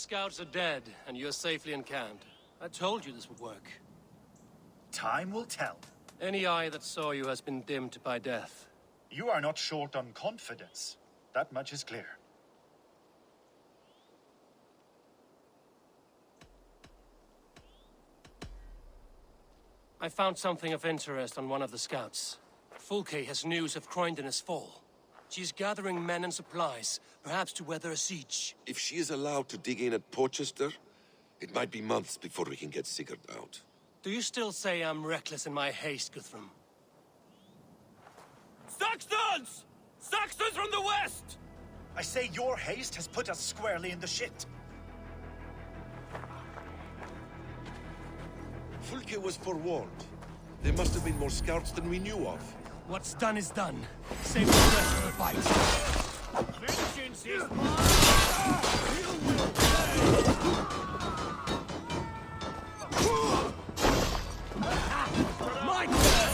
scouts are dead, and you're safely encamped. I told you this would work. Time will tell. Any eye that saw you has been dimmed by death. You are not short on confidence. That much is clear. I found something of interest on one of the scouts. Fulke has news of Croydon's fall. She's gathering men and supplies, perhaps to weather a siege. If she is allowed to dig in at Portchester, it might be months before we can get Sigurd out. Do you still say I'm reckless in my haste, Guthrum? Saxons! Saxons from the west! I say your haste has put us squarely in the shit. Fulke was forewarned. There must have been more scouts than we knew of. What's done is done. Save the rest for the fight. Vengeance is mine! You will pay! My turn!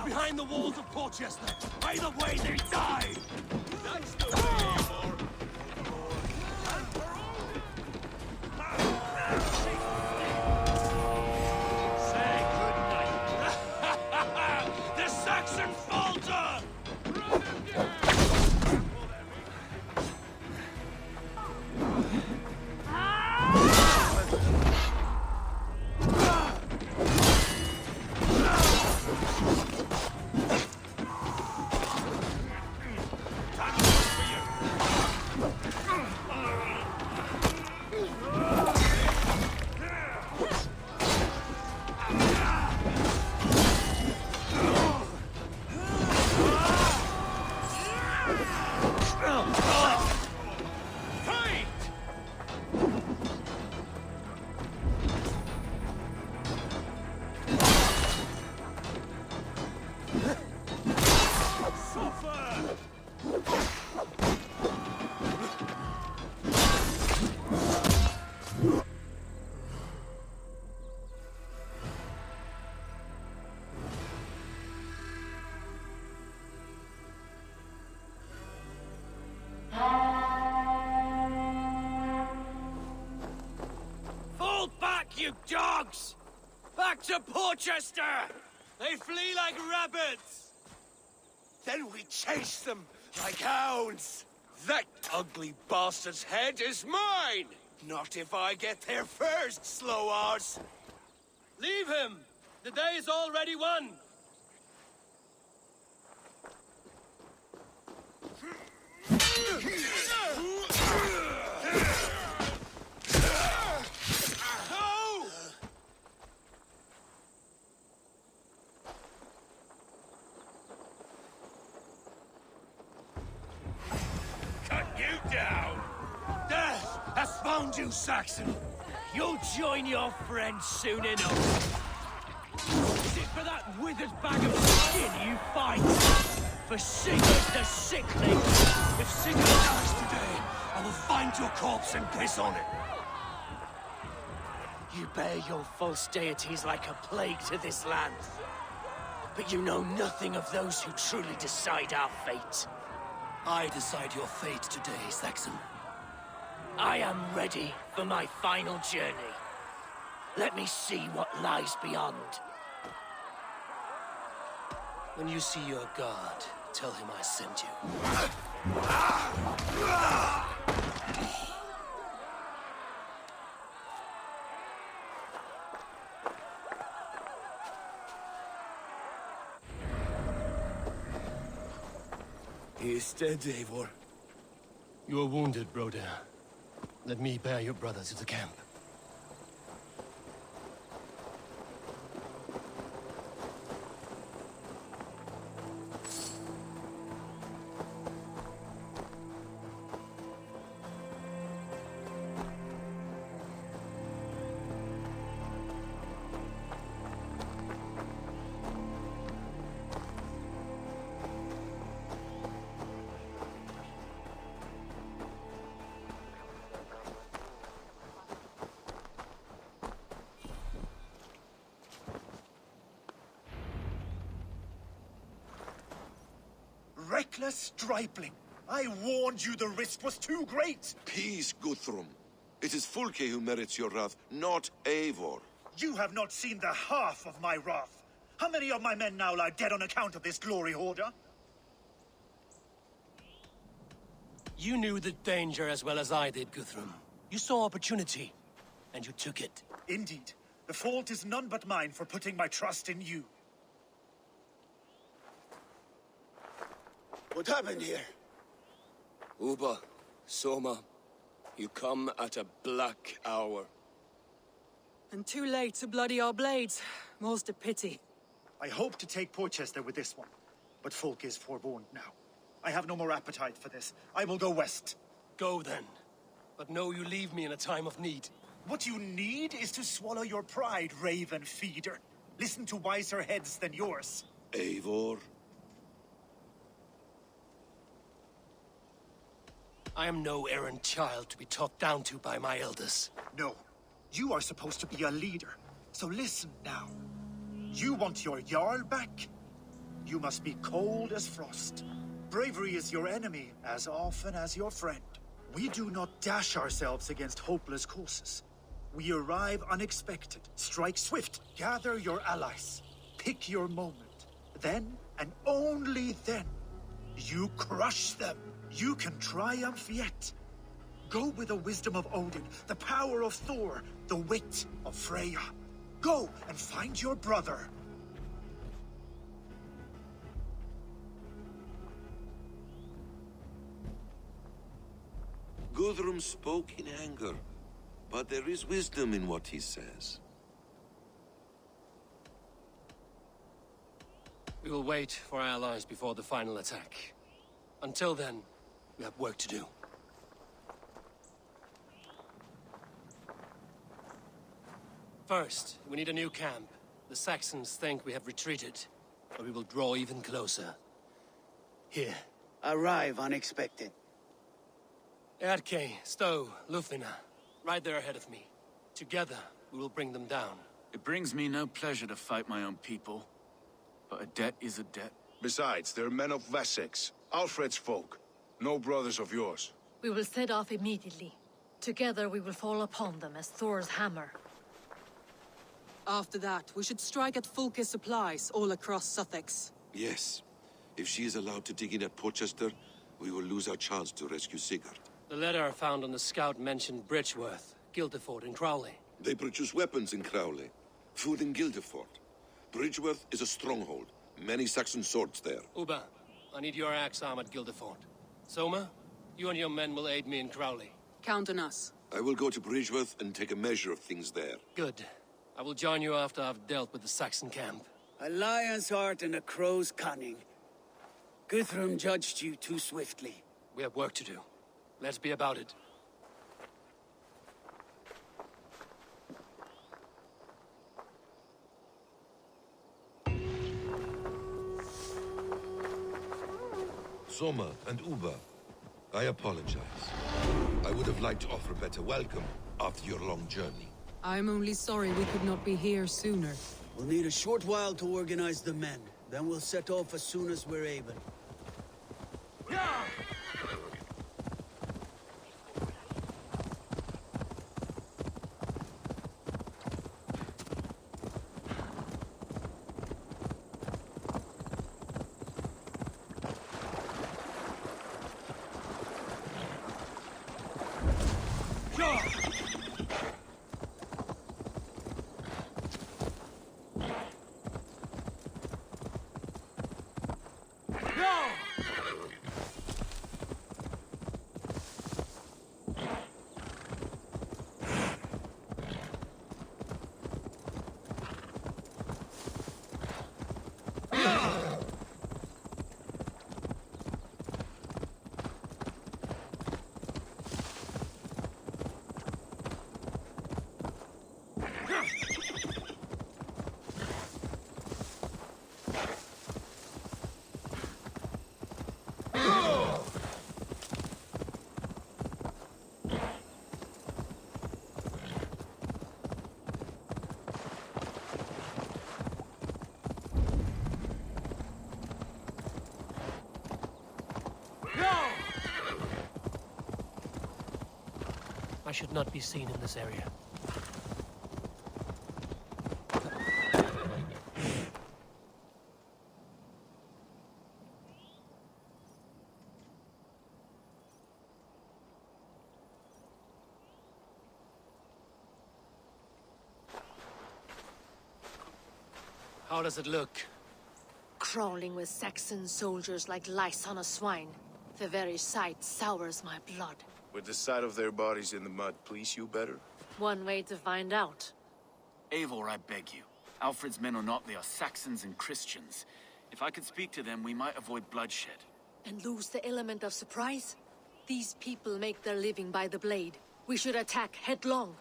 Behind the walls of Portchester. Either way, they die! That's the way, Amor. Say goodnight. The Saxon falter! Run him down! Fall back, you dogs! Back to Portchester! They flee like rabbits! Then we chase them like hounds. That ugly bastard's head is mine! Not if I get there first, slow arse! Leave him! The day is already won! Down! Death has found you, Saxon! You'll join your friends soon enough! Is it for that withered bag of skin you fight? For Sigurd the Sickly? If Sigurd dies today, I will find your corpse and piss on it! You bear your false deities like a plague to this land. But you know nothing of those who truly decide our fate. I decide your fate today, Saxon. I am ready for my final journey. Let me see what lies beyond. When you see your god, tell him I sent you. He is dead, Eivor. You are wounded, Broder. Let me bear your brother to the camp. Reckless stripling! I warned you the risk was too great! Peace, Guthrum. It is Fulke who merits your wrath, not Eivor. You have not seen the half of my wrath. How many of my men now lie dead on account of this glory hoarder? You knew the danger as well as I did, Guthrum. You saw opportunity, and you took it. Indeed. The fault is none but mine for putting my trust in you. What happened here? Uba, Soma, you come at a black hour. And too late to bloody our blades. Most a pity. I hope to take Porchester with this one, but Folk is forewarned now. I have no more appetite for this. I will go west. Go then. But know you leave me in a time of need. What you need is to swallow your pride, raven feeder. Listen to wiser heads than yours. Eivor? I am no errant child to be talked down to by my elders. No. You are supposed to be a leader. So listen now. You want your Jarl back? You must be cold as frost. Bravery is your enemy as often as your friend. We do not dash ourselves against hopeless courses. We arrive unexpected, strike swift, gather your allies, pick your moment. Then, and only then, you crush them. You can triumph yet. Go with the wisdom of Odin, the power of Thor, the wit of Freya. Go and find your brother. Guthrum spoke in anger, but there is wisdom in what he says. We will wait for our allies before the final attack. Until then, we have work to do. First, we need a new camp. The Saxons think we have retreated, but we will draw even closer. Here. Arrive unexpected. Erke, Stowe, Lufina, right there ahead of me. Together, we will bring them down. It brings me no pleasure to fight my own people. But a debt is a debt. Besides, they're men of Wessex, Alfred's folk. No brothers of yours. We will set off immediately. Together we will fall upon them as Thor's hammer. After that, we should strike at Fulke's supplies all across Sussex. Yes. If she is allowed to dig in at Porchester, we will lose our chance to rescue Sigurd. The letter found on the scout mentioned Bridgeworth, Guildeford, and Crowley. They produce weapons in Crowley, food in Guildeford. Bridgeworth is a stronghold. Many Saxon swords there. Uba, I need your axe arm at Guildeford. Soma, you and your men will aid me in Crowley. Count on us. I will go to Bridgeworth and take a measure of things there. Good. I will join you after I've dealt with the Saxon camp. A lion's heart and a crow's cunning. Guthrum judged you too swiftly. We have work to do. Let's be about it. Soma and Uba, I apologize. I would have liked to offer a better welcome after your long journey. I'm only sorry we could not be here sooner. We'll need a short while to organize the men. Then we'll set off as soon as we're able. I should not be seen in this area. How does it look? Crawling with Saxon soldiers like lice on a swine. The very sight sours my blood. With the sight of their bodies in the mud, please you better? One way to find out. Eivor, I beg you. Alfred's men or not, they are Saxons and Christians. If I could speak to them, we might avoid bloodshed. And lose the element of surprise? These people make their living by the blade. We should attack headlong.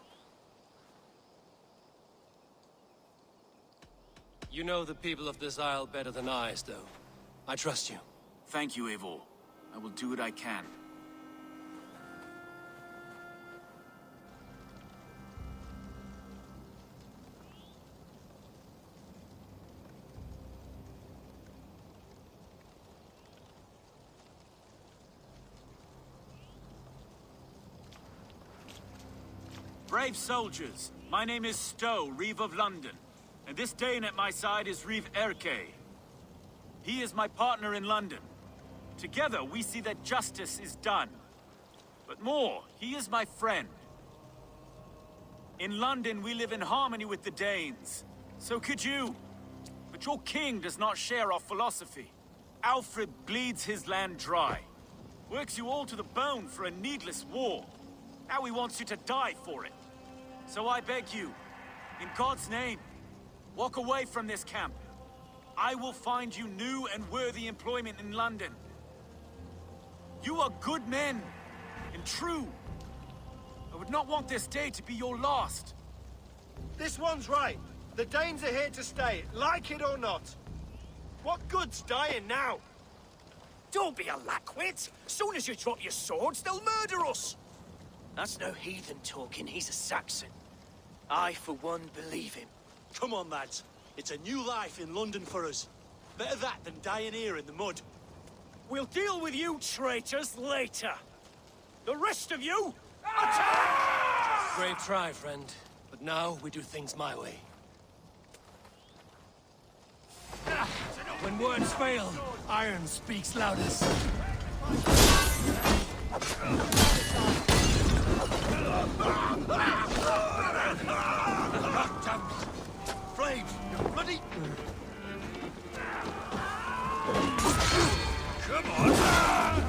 You know the people of this isle better than I, Stowe. I trust you. Thank you, Eivor. I will do what I can. Brave soldiers, my name is Stowe, Reeve of London, and this Dane at my side is Reeve Erke. He is my partner in London. Together we see that justice is done. But more, he is my friend. In London we live in harmony with the Danes. So could you. But your king does not share our philosophy. Alfred bleeds his land dry. Works you all to the bone for a needless war. Now he wants you to die for it. So I beg you, in God's name, walk away from this camp. I will find you new and worthy employment in London. You are good men, and true. I would not want this day to be your last. This one's right. The Danes are here to stay, like it or not. What good's dying now? Don't be a lackwit! Soon as you drop your swords, they'll murder us! That's no heathen talking, he's a Saxon. I, for one, believe him. Come on, lads. It's a new life in London for us. Better that than dying here in the mud. We'll deal with you traitors later. The rest of you, attack! Brave try, friend. But now we do things my way. When words fail, iron speaks loudest. Flames, you bloody... Come on!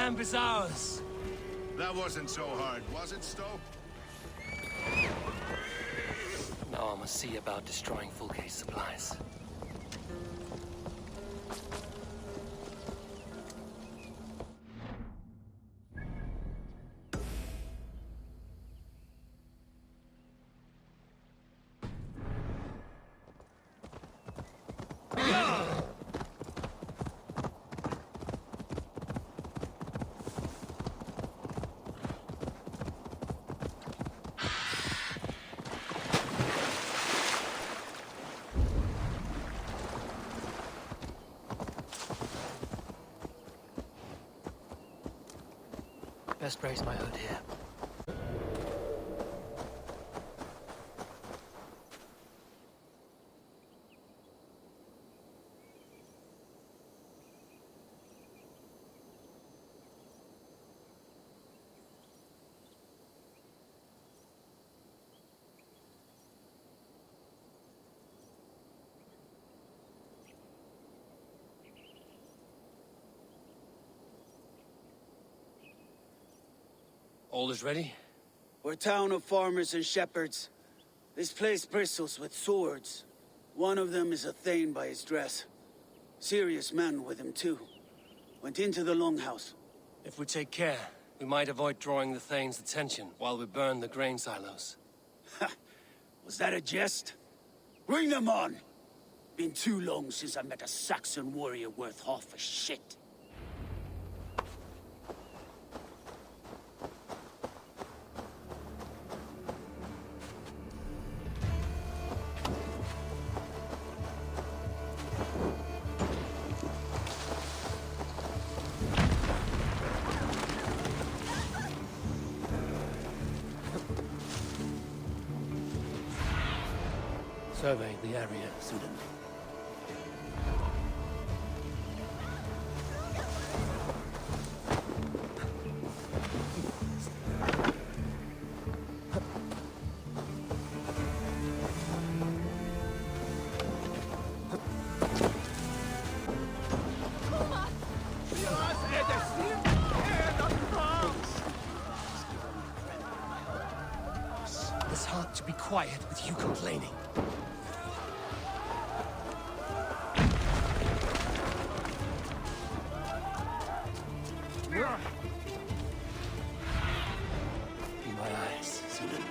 camp is ours. That wasn't so hard, was it, Stowe? Now I must see about destroying Fulke's supplies. Best raise my hood here. All is ready? We're a town of farmers and shepherds. This place bristles with swords. One of them is a Thane by his dress. Serious man with him, too. Went into the longhouse. If we take care, we might avoid drawing the Thane's attention while we burn the grain silos. Ha! Was that a jest? Bring them on! Been too long since I met a Saxon warrior worth half a shit. Survey the area, Sudan. It's hard to be quiet with you complaining. Be my eyes, Sudan.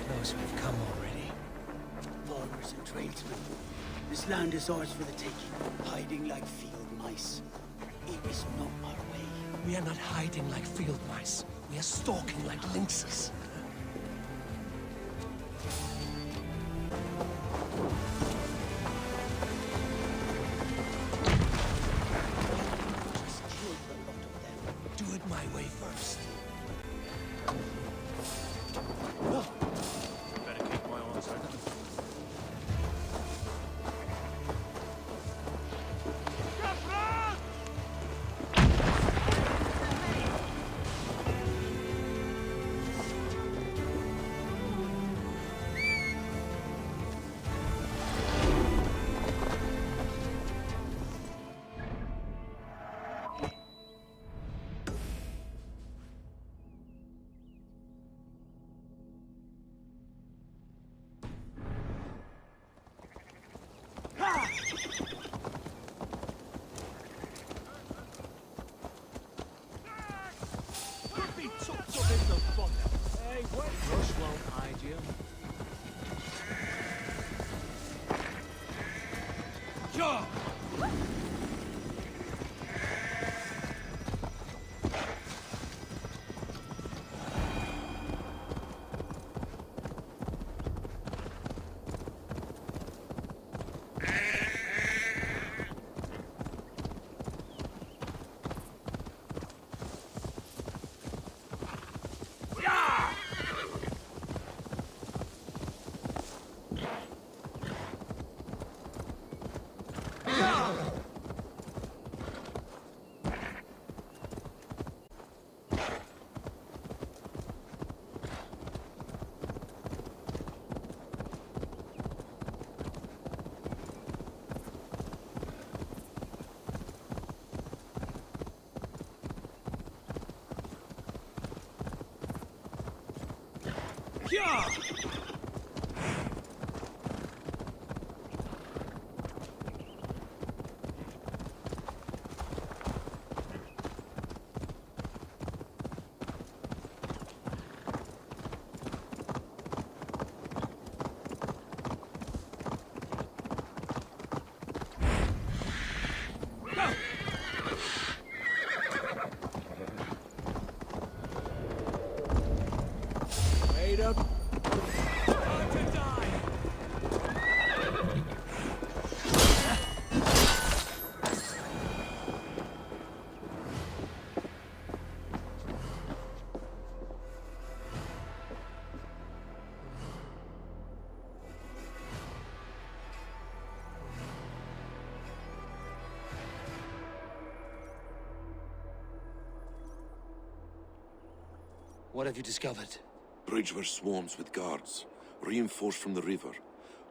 Close, we've come already. Farmers and tradesmen. This land is ours for the taking, hiding like field mice. It is not our way. We are not hiding like field mice. We are stalking like lynxes. Just kill the lot of them. Do it my way first. Better keep my eyes open. Rush won't hide you. Sure. Yeah! Wait up. Time to die. What have you discovered? Bridge were swarms with guards, reinforced from the river.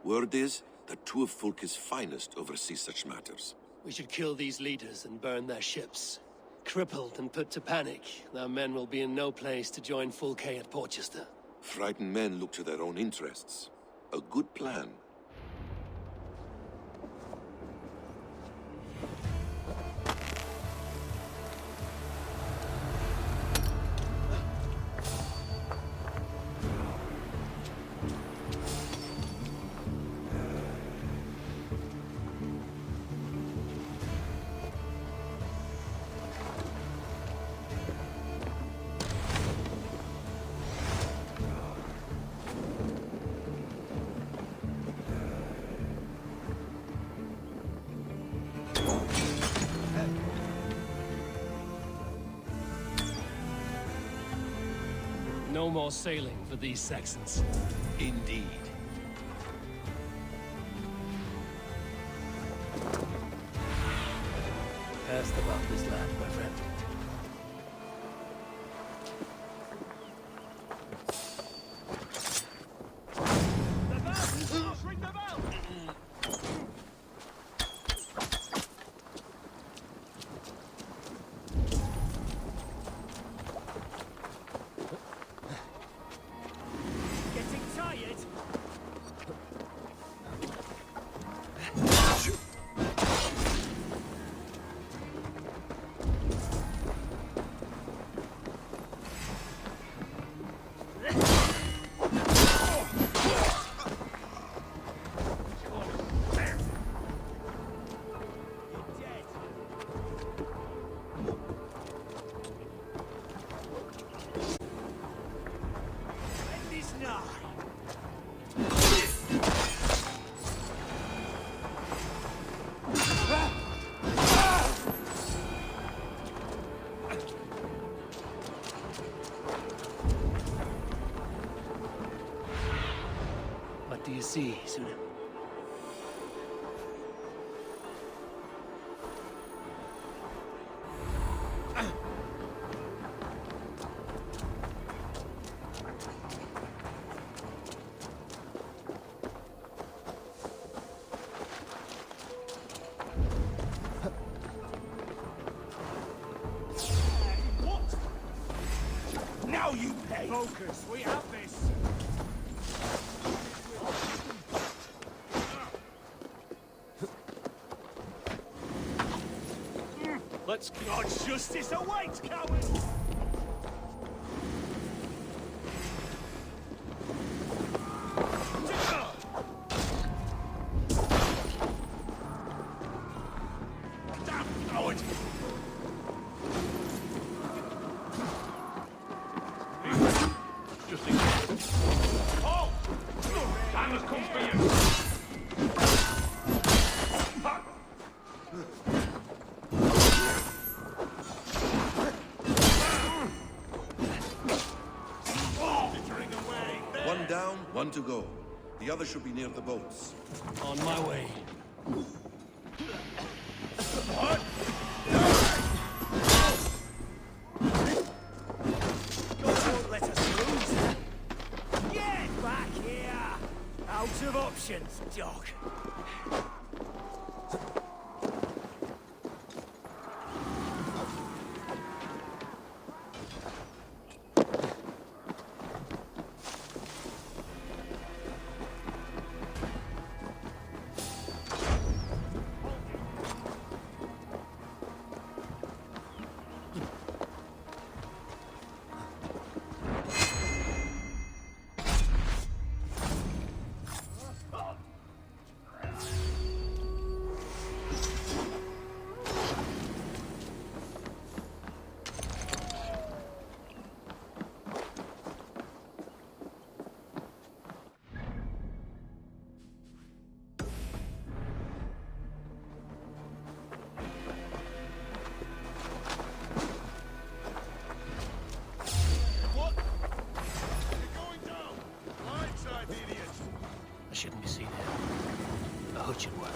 Word is that two of Fulke's finest oversee such matters. We should kill these leaders and burn their ships. Crippled and put to panic, their men will be in no place to join Fulke at Porchester. Frightened men look to their own interests. A good plan. No more sailing for these Saxons. Indeed. Asked about this land, my friend. Ring the bell! Getting tired? What do you see, Suna? What? Now you pay! Focus, we have this! Let's go. God's justice awaits, coward! coward! Just in case. Oh! Time has come for you! One down, one to go. The other should be near the boats. On my way. God won't let us lose. Get back here! Out of options, dog. I shouldn't be seen here. A hood should work.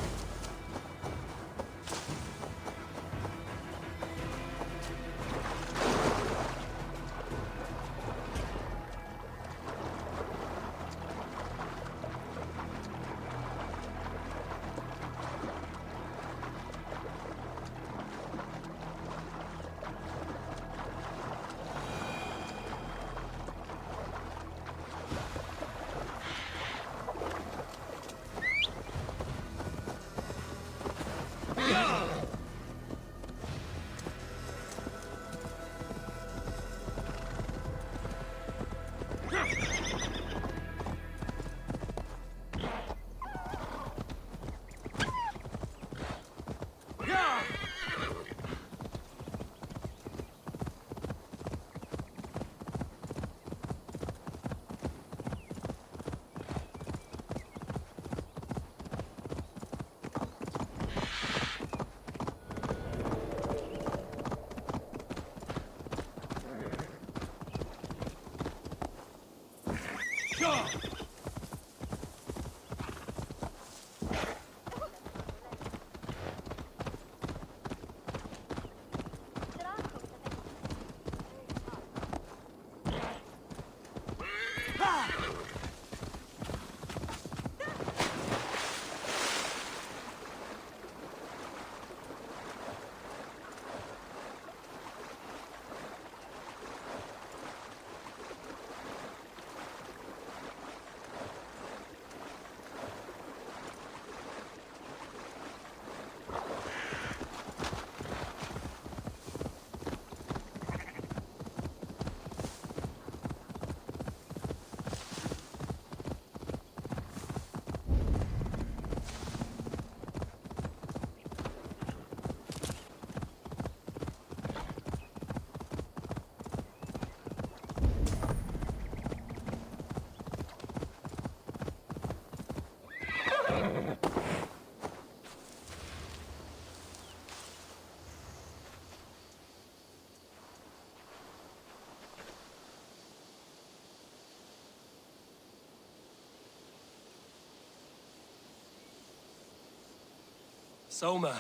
Soma,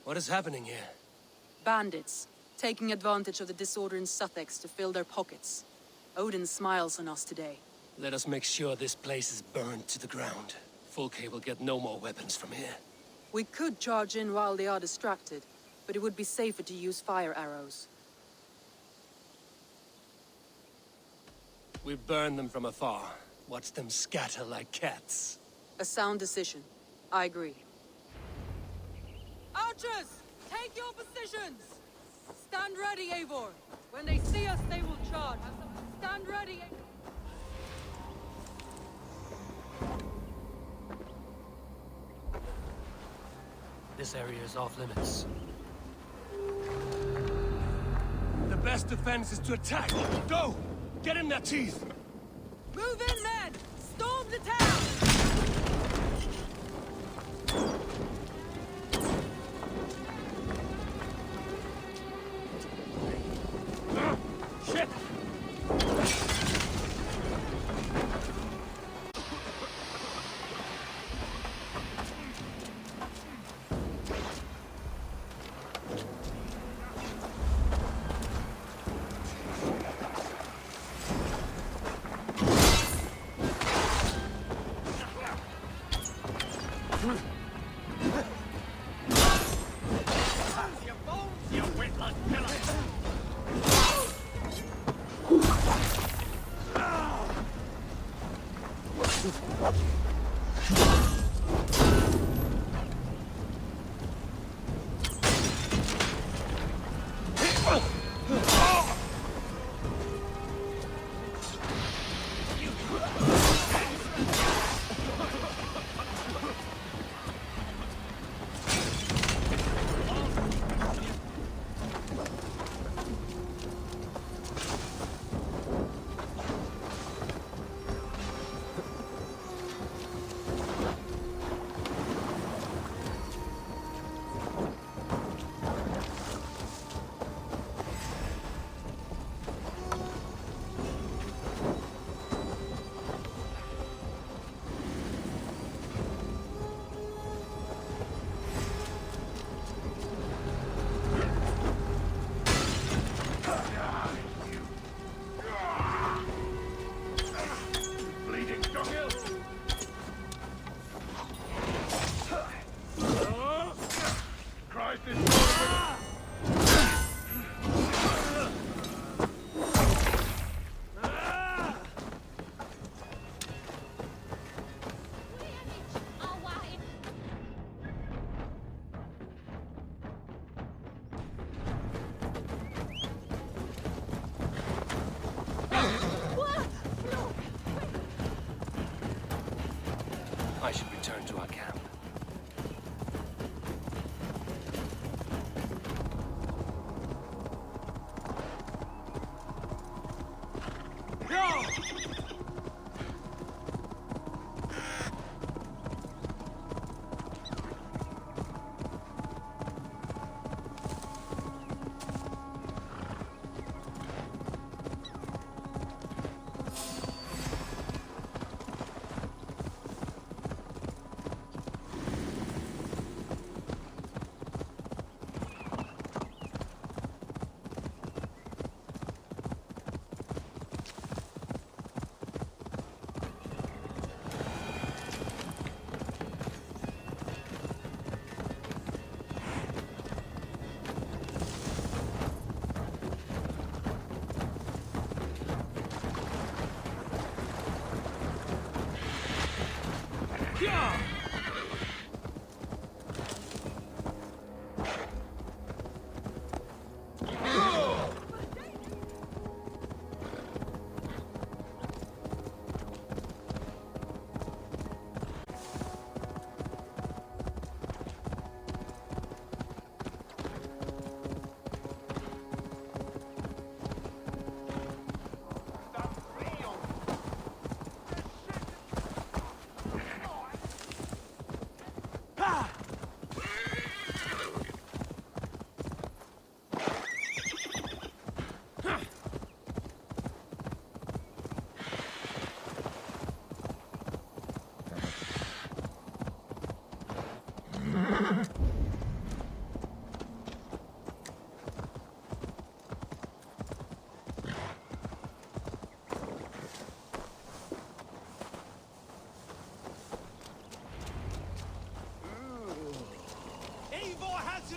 what is happening here? Bandits, taking advantage of the disorder in Sussex to fill their pockets. Odin smiles on us today. Let us make sure this place is burned to the ground. Fulke will get no more weapons from here. We could charge in while they are distracted, but it would be safer to use fire arrows. We burn them from afar. Watch them scatter like cats. A sound decision. I agree. Archers! Take your positions! Stand ready, Eivor! When they see us, they will charge. Stand ready, This area is off limits. best defense is to attack. Go! Get in their teeth! Move in, men! Storm the town! Shit! I should return to our camp.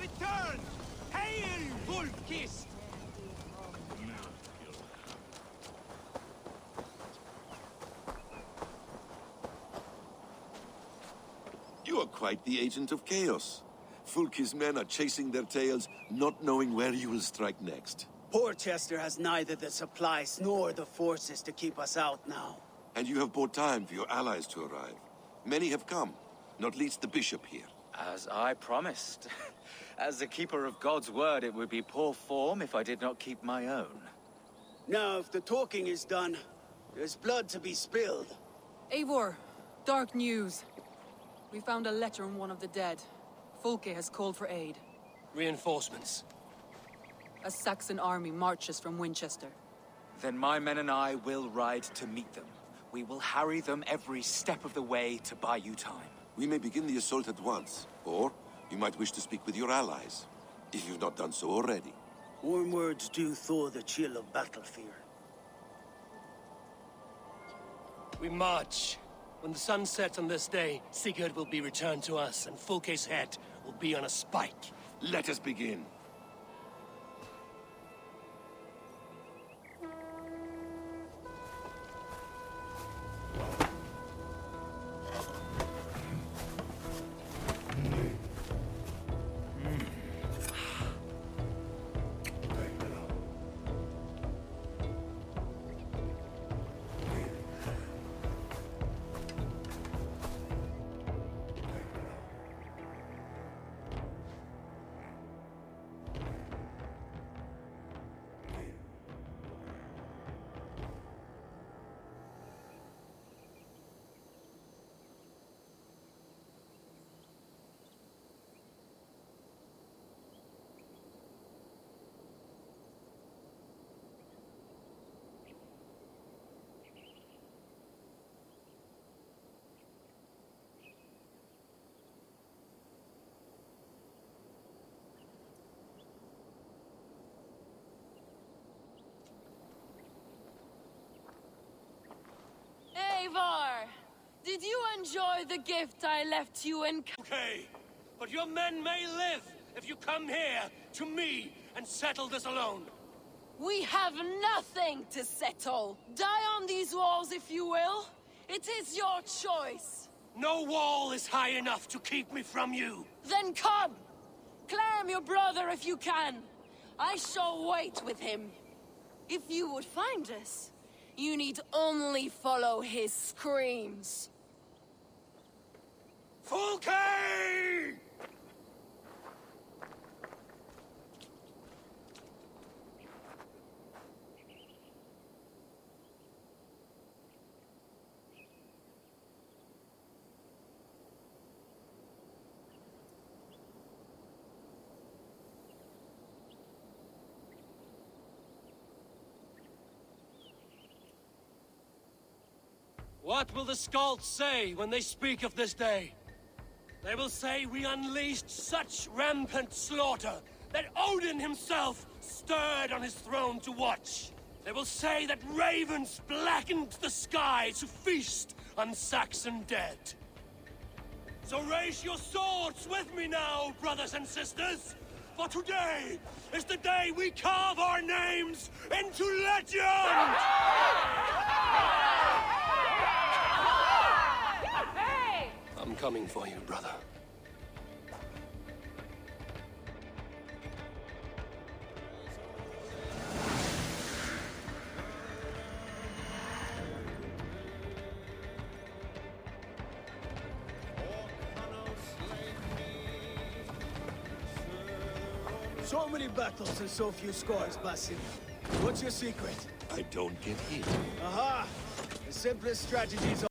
Return! Hail, Wolf-Kissed! You are quite the agent of chaos. Fulki's men are chasing their tails, not knowing where you will strike next. Porchester has neither the supplies nor the forces to keep us out now. And you have bought time for your allies to arrive. Many have come, not least the bishop here. As I promised. As a keeper of God's word, it would be poor form if I did not keep my own. Now, if the talking is done, there's blood to be spilled. Eivor, dark news. We found a letter on one of the dead. Fulke has called for aid. Reinforcements. A Saxon army marches from Winchester. Then my men and I will ride to meet them. We will harry them every step of the way to buy you time. We may begin the assault at once, or you might wish to speak with your allies, if you've not done so already. Warm words do thaw the chill of battle fear. We march. When the sun sets on this day, Sigurd will be returned to us, and Fulke's head will be on a spike. Let us begin. Eivor! Did you enjoy the gift I left you in... Okay, but your men may live if you come here to me and settle this alone. We have nothing to settle. Die on these walls if you will. It is your choice. No wall is high enough to keep me from you. Then come! Claim your brother if you can. I shall wait with him. If you would find us, you need only follow his screams. Fulke! What will the Skalds say when they speak of this day? They will say we unleashed such rampant slaughter that Odin himself stirred on his throne to watch. They will say that ravens blackened the sky to feast on Saxon dead. So raise your swords with me now, brothers and sisters, for today is the day we carve our names into legend! I'm coming for you, brother. So many battles and so few scores, Basim. What's your secret? I don't get hit. Aha! The simplest strategies